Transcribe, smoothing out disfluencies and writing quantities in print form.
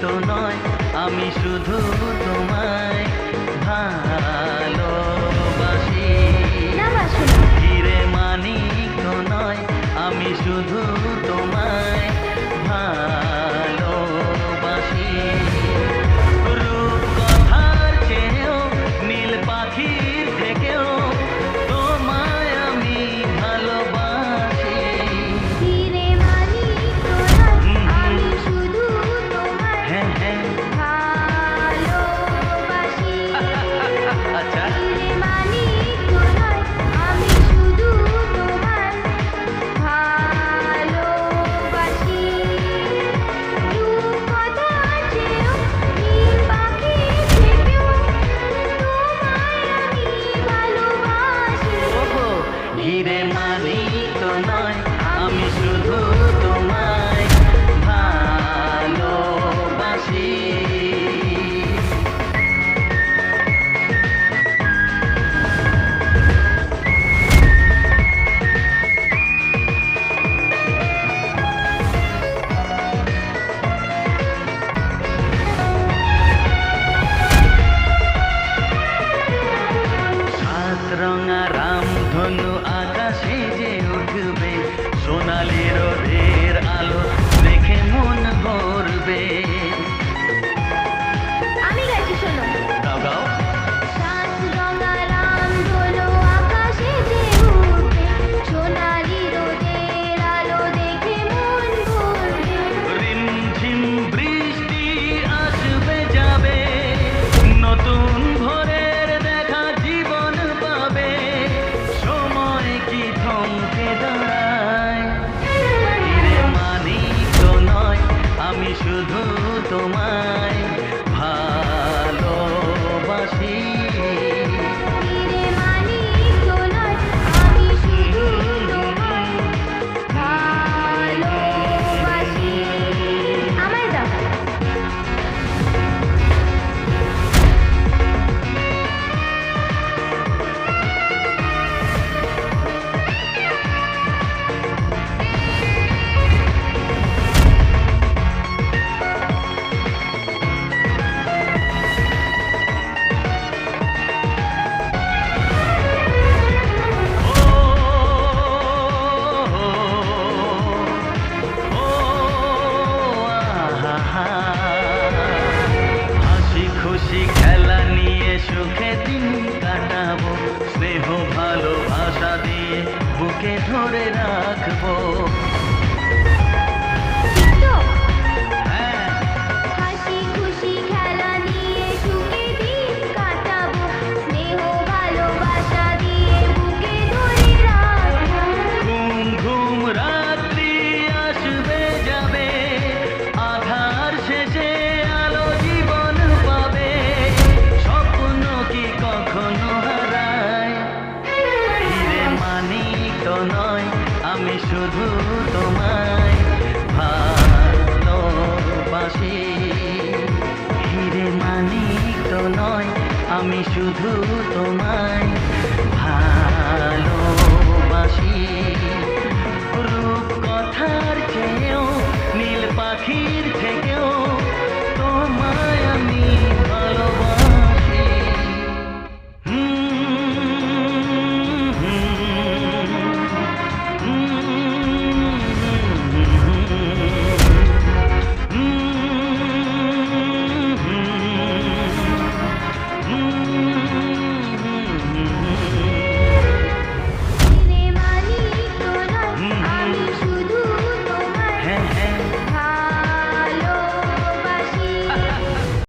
তো নয়, আমি শুধু তোমায় ভালোবাসি। হিরে মানিক তো নয়, আমি শুধু তোমায় ভালোবাসি। রূপ কথার চেয়েও নীল পাখির থেকেও তোমায় আমি ভালোবাসি। হিরে মানিক তো নয়, আমি শুধু তোমায় হ্যাঁ হ্যাঁ ভালোবাসি। আচ্ছা হিরে মানিক তো নয়, আমি শুধু তোমায় ভালোবাসি। রূপ কথার চেয়েও নীল পাখির থেকেও তোমায় আমি ভালোবাসি। ওগো হিরে মানিক তো নয়, আমি শুধু তোমায় ভালোবাসি। সাত রঙা রামধনু আকাশে যে উঠবে, সোনালি রোদের আলো দেখে মন ভরবে। আমি গাইছি, শোনো। গাও গাও। সাত রঙা রামধনু আকাশে যে উঠবে, সোনালি রোদের আলো দেখে মন ভরবে। রিমঝিম বৃষ্টি আসবে যাবে, নতুন ভোরের দেখা জীবন পাবে। সময় কি থমকে দাঁড়ায়? হিরে মানিক তো নয়, আমি শুধু তোমায় ভালোবাসি। হিরে মানিক তো নয়, আমি শুধু তোমায় ভালোবাসি। আমায় দাও। হাসি খুশি খেলা নিয়ে সুখে দিন কাটাবো, স্নেহ ভালোবাসা দিয়ে বুকে ধরে রাখবো। ঠিক তো? হ্যাঁ হাসি খুশি খেলা নিয়ে সুখে দিন কাটাবো, স্নেহ ভালোবাসা দিয়ে বুকে ধরে রাখবো। ঘুম ঘুম রাত্রি আসবে যাবে, আধার শেষে আলো জীবন পাবে। স্বপ্ন কি কখনো হারায়? হিরে মানিক তো নয়, আমি শুধু তোমায় ভালোবাসি। হিরে মানিক তো নয়, আমি শুধু তোমায় ভালোবাসি।